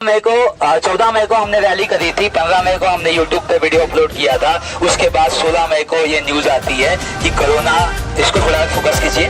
मई को 14 मई को हमने रैली करी थी, 15 मई को हमने यूट्यूब पे वीडियो अपलोड किया था। उसके बाद 16 मई को ये न्यूज आती है कि कोरोना, इसको थोड़ा फोकस कीजिए,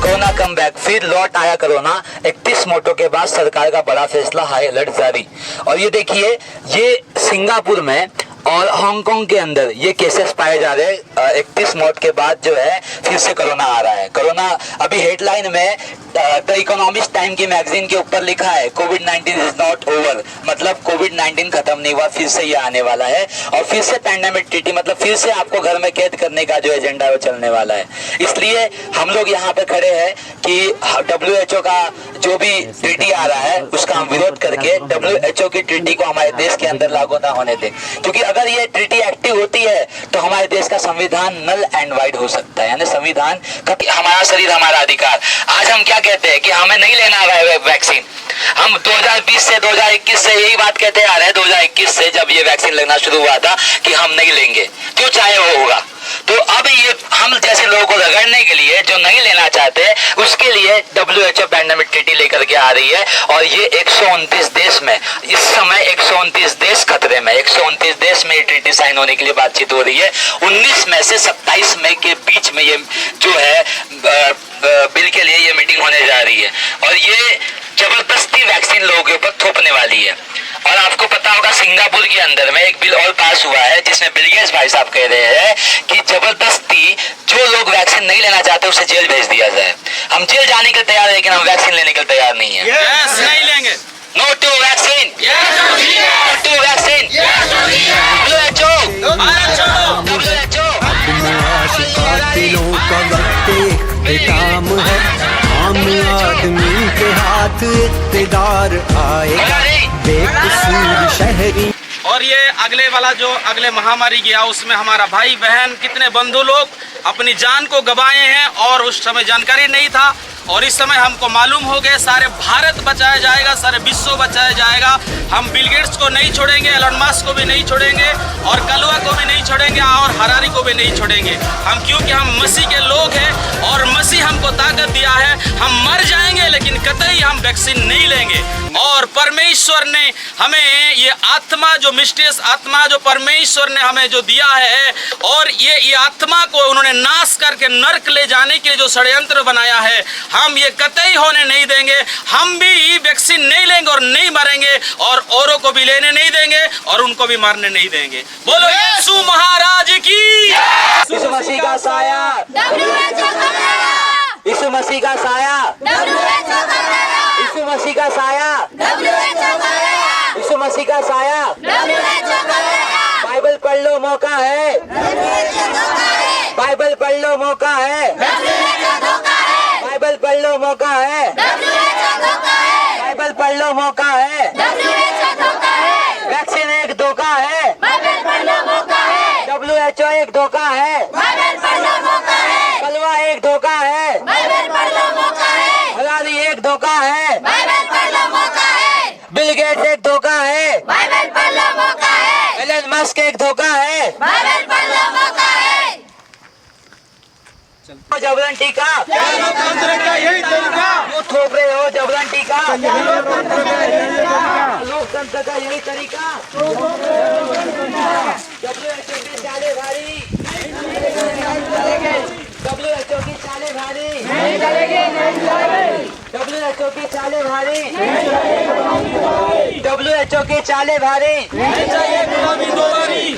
कोरोना कम बैक, फिर लौट आया कोरोना। 31 मोटो के बाद सरकार का बड़ा फैसला, हाई अलर्ट जारी। और ये देखिए, ये सिंगापुर में और हांगकांग के अंदर ये केसेस पाए जा रहे हैं। 31 मौत के बाद जो है फिर से कोरोना आ रहा है। कोरोना अभी हेडलाइन में द इकोनॉमिस्ट टाइम की मैगजीन के ऊपर लिखा है कोविड-19 इज नॉट ओवर, मतलब कोविड-19 खत्म नहीं हुआ, फिर से ये आने वाला है और फिर से पैंडेमिक ट्रीटी, मतलब फिर से आपको घर में कैद करने का जो एजेंडा है वो चलने वाला है। इसलिए हम लोग यहाँ पे खड़े हैं कि WHO का जो भी ट्रीटी आ रहा है उसका हम विरोध करके WHO की ट्रीटी को हमारे देश के अंदर लागू ना होने दें, क्योंकि अगर ये ट्रीटी एक्टिव होती है तो हमारे देश का संविधान नल एंड वाइड हो सकता है, यानी संविधान, हमारा शरीर हमारा अधिकार। आज हम क्या कहते हैं कि हमें नहीं लेना है वैक्सीन। हम 2020 से 2021 से यही बात कहते आ रहे हैं, 2021 से जब ये वैक्सीन लगना शुरू हुआ था कि हम नहीं लेंगे, क्यों, चाहे वो होगा। तो अब ये हम जैसे लोगों को रगड़ने के लिए, जो नहीं लेना चाहते, उसके लिए WHO पैंडेमिक ट्रीटी लेकर के आ रही है। और ये 129 देश में इस समय 129 देश खतरे में, 129 देश में ये ट्रीटी साइन होने के लिए बातचीत हो रही है। 19 मई से 27 मई के बीच में ये जो है बिल के लिए ये मीटिंग होने जा रही है और ये जबरदस्ती वैक्सीन लोगों के ऊपर थोपने वाली है। और आपको पता होगा सिंगापुर के अंदर में एक बिल और पास हुआ है जिसमें बिल गेट्स भाई साहब कह रहे हैं कि जबरदस्ती जो लोग वैक्सीन नहीं लेना चाहते उसे जेल भेज दिया जाए। हम जेल जाने के तैयार है लेकिन हम वैक्सीन लेने के तैयार नहीं है। yes, नहीं लेंगे। No to vaccine, no to vaccine, काम है, आम आदमी के हाथ इक़्तिदार आएगा, बेकसूर शहरी। और ये अगले वाला जो अगले महामारी गया उसमें हमारा भाई बहन कितने बंधु लोग अपनी जान को गंवाए हैं और उस समय जानकारी नहीं था और इस समय हमको मालूम हो गया सारे भारत बचाया जाएगा, सारे विश्व बचाया जाएगा। हम बिल गेट्स को नहीं छोड़ेंगे, एलन मस्क को भी नहीं छोड़ेंगे और कलवा को भी नहीं छोड़ेंगे और हरारी को भी नहीं छोड़ेंगे हम, क्योंकि हम मसीह के लोग हैं और मसीह हमको ताकत दिया है। हम मर जाएंगे लेकिन कतई हम वैक्सीन नहीं लेंगे। और परमेश्वर ने हमें ये आत्मा, जो मिस्टीरियस आत्मा जो परमेश्वर ने हमें जो दिया है, और ये आत्मा को उन्होंने नाश करके नर्क ले जाने के जो षड्यंत्र बनाया है, हम ये कतई होने नहीं देंगे। हम भी वैक्सीन नहीं लेंगे और नहीं मरेंगे और औरों को भी लेने नहीं देंगे और उनको भी मारने नहीं देंगे। बोलो यीशु महाराज की। यीशु मसीह का साया, यीशु मसीह का साया, यीशु मसीह का साया, यीशु मसीह का साया। बाइबल पढ़ लो, मौका है, बाइबल पढ़ लो, मौका है, बाइबल पढ़ लो, मौका है, बाइबल पढ़ लो, मौका है। वैक्सीन एक धोखा है, WHO एक धोखा है, कलवा एक धोखा है, हलाली एक धोखा है, बिल गेट्स एक धोखा है, एलन मस्क एक धोखा है। जबरन टीका, यही तरीका, क्यों थोप रहे हो जबरन टीका? लोकतंत्र का यही तरीका। WHO की चाले भारी, WHO की चाले भारी, WHO की चाले भारी, WHO की चाले भारी,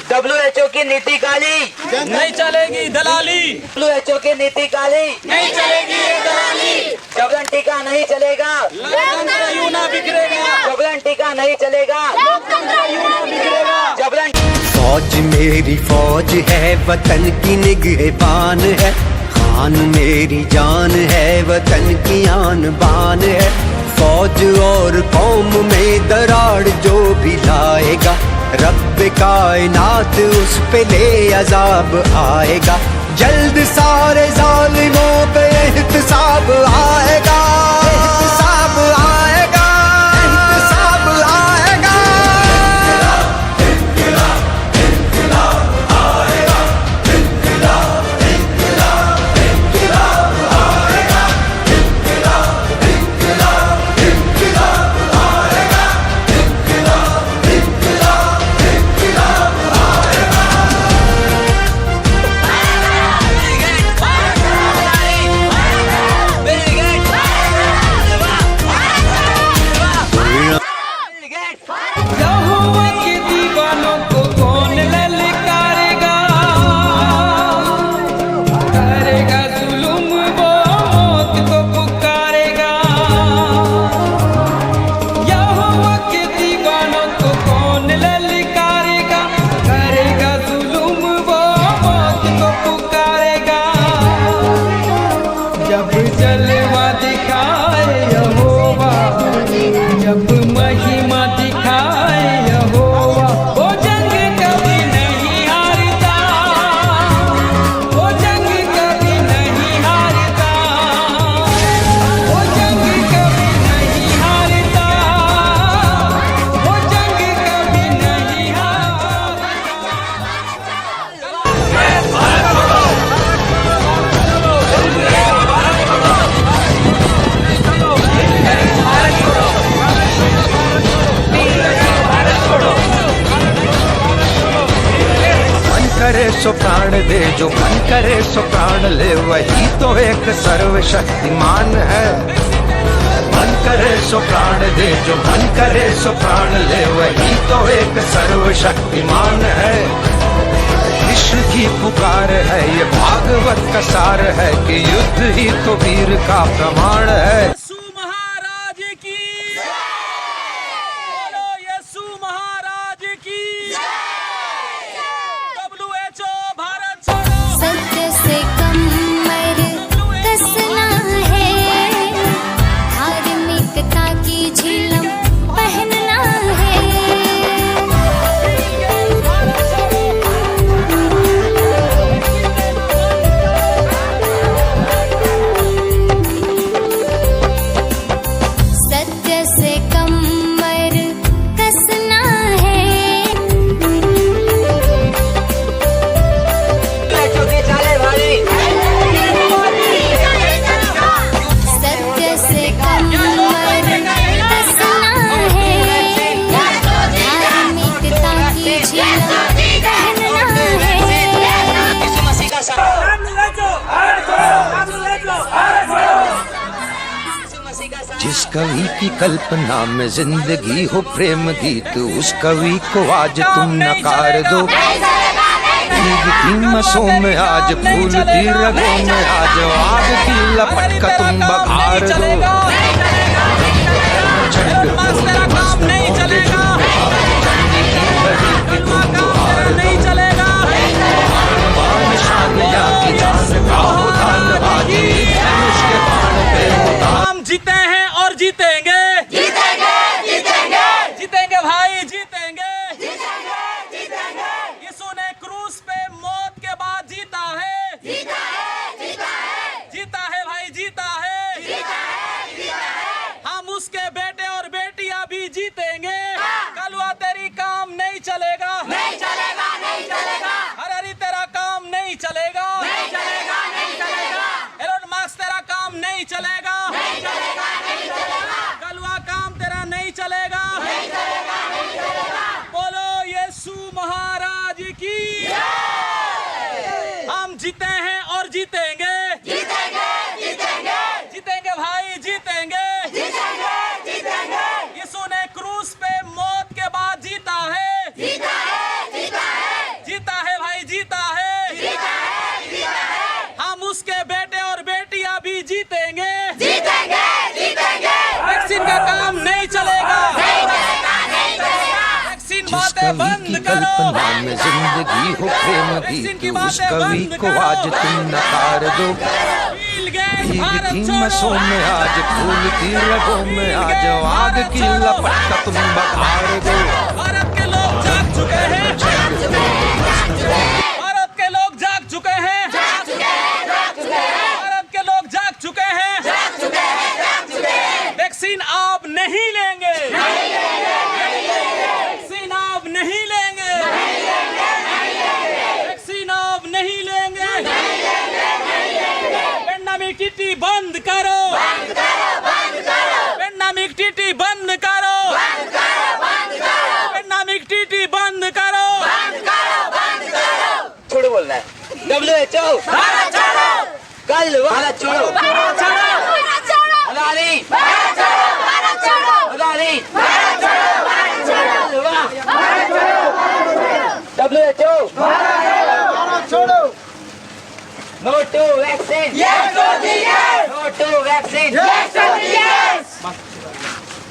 WHO की नीति काली, नहीं चलेगी दलाली, WHO की नीति काली, नहीं चलेगी दलाली। जबरन टीका नहीं चलेगा, लोकतंत्र यूं ना बिखरेगा, जबरन टीका नहीं चलेगा, जबरन। फौज मेरी फौज है, वतन की निगहबान है, खान मेरी जान है, वतन की आन बान है। फौज और कौम में दरार जो भी लाएगा, रब कायनात उस पे ले अजाब आएगा। जल्द सारे जालिमों पे एहतसाब आएगा, एहतसाब आएगा, एहतसाब आएगा। यहोवा के दीवानों को कौन ललकारेगा, करेगा जुल्म वो मौत को पुकारेगा। यहोवा के दीवानों को कौन ललकारेगा, करेगा जुल्म वो मौत को पुकारेगा। जब जलवा दिखाए यहोवा, जब महिमा दिखाए यहोवा, वो जंग कभी नहीं हारता, वो जंग कभी नहीं हारता, वो जंग कभी नहीं हारता, वो जंग कभी नहीं हारता। मन करे सो प्राण दे, जो मन करे सो प्राण ले, वही तो एक सर्वशक्तिमान है। मन करे सो प्राण दे, जो मन करे सो प्राण ले, वही तो एक सर्वशक्तिमान है। कृष्ण की पुकार है, ये भागवत का सार है कि युद्ध ही तो वीर का प्रमाण है। यीशु महाराज की, बोलो यीशु महाराज की। WHO भारत छोड़ो। सत्य से कमर कसना है, धार्मिकता की झिलम पहनना है। सत्य से कमर कसना है, सत्य से कमर कसना है, धार्मिकता की झिलम पहनना है। यीशु मसीह का जिस कवि की कल्पना में जिंदगी हो प्रेम गीत, उस कवि को आज तुम नकार दो। की मसों में आज फूल की रगों में आज आग की लपट का तुम बघार दो। तेरा काम नहीं चलेगा, नहीं चलेगा। हम जीते हैं और जीतेंगे, जीतेंगे, जीतेंगे, जीतेंगे भाई, जीतेंगे, जीतेंगे, जीतेंगे। यीशु ने क्रूस पे मौत के बाद जीता है, जीता है, जीता है, जीता है भाई, जीता है, जीता है, जीता है। हम उसके बेटे और बेटियां भी जीतेंगे। कलवा तेरी काम नहीं चलेगा, नहीं चलेगा, नहीं चलेगा। हरारी तेरा काम नहीं चलेगा, नहीं चलेगा, नहीं चलेगा। एलोन मस्क तेरा काम नहीं चलेगा, नहीं चलेगा, नहीं चलेगा। कलवा काम तेरा नहीं चलेगा, नहीं चलेगा, नहीं चलेगा। बोलो यीशु महाराज की। हम जीते हैं और जीतेंगे, जीतेंगे, जीतेंगे, जीतेंगे भाई, जीतेंगे, जीतेंगे, जीतेंगे। यीशु ने क्रूस पे मौत के बाद जीता है, जीता है, जीता है, जीता है भाई, जीता है, जीता है, जीता है। हम उसके बेटे और बेटियां भी जीतेंगे, जीतेंगे, जीतेंगे। वैक्सीन का काम नहीं चलेगा, नहीं चलेगा, नहीं चलेगा। वैक्सीन जिस बातें कवि बंद की करो, कल्पना में जिंदगी हो प्रेम गीत, उस कवि को आज तुम नकार दो। भारत की मसों में आज फूल की रगों में आज आग की लपट का तुम बघार दो। भारत के लोग जाग चुके हैं, भारत के लोग जाग चुके हैं, भारत के लोग जाग चुके हैं। वैक्सीन आप नहीं लेंगे, वैक्सीन आप नहीं लेंगे, वैक्सीन आप नहीं लेंगे। पेंडेमिक टीटी बंद करो, पेंडेमिक टीटी बंद करो, पेंडेमिक टीटी बंद करो। छोड़ो बोलना है। WHO भारत छोड़ो, कल भारत छोड़ो, भारत छोड़ो, अदानी भारत छोड़ो, भारत छोड़ो, अदानी भारत छोड़ो, भारत छोड़ो। भारत छोड़ो। No to vaccine, yes Modi yes. No to vaccine, yes Modi yes.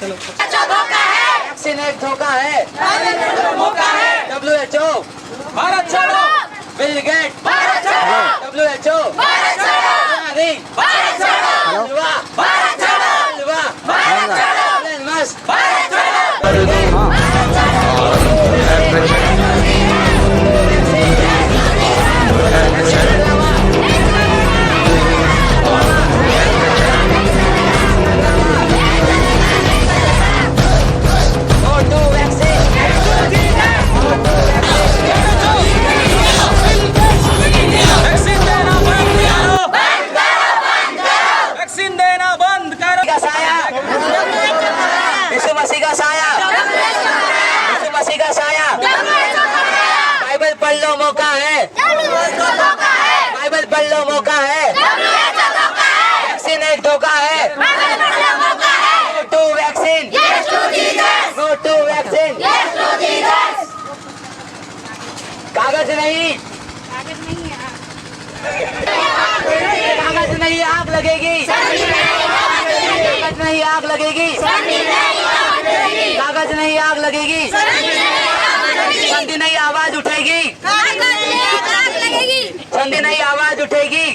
जो धोखा है वैक्सीन एक धोखा है, मौका है। WHO, भारत छोड़ो। बिल गेट, भारत छोड़ो। WHO, भारत छोड़ो। मोदी, भारत छोड़ो। हलवा, भारत छोड़ो। हलवा, भारत छोड़ो। एलन मस्क, भारत छोड़ो। नो टू वैक्सीन, वैक्सीन देना बंद करो, वैक्सीन देना बंद करो। का साया, यीशु मसीह का साया, यीशु मसीह का साया, बाइबल पढ़ लो मौका है, बाइबल पढ़ लो मौका है, वैक्सीन एक धोखा है, no to vaccine, no to vaccine, कागज नहीं, कागज नहीं आग लगेगी, कागज नहीं आग लगेगी, कागज नहीं आग लगेगी, संधि नहीं आवाज उठेगी, संधि नहीं आवाज उठेगी।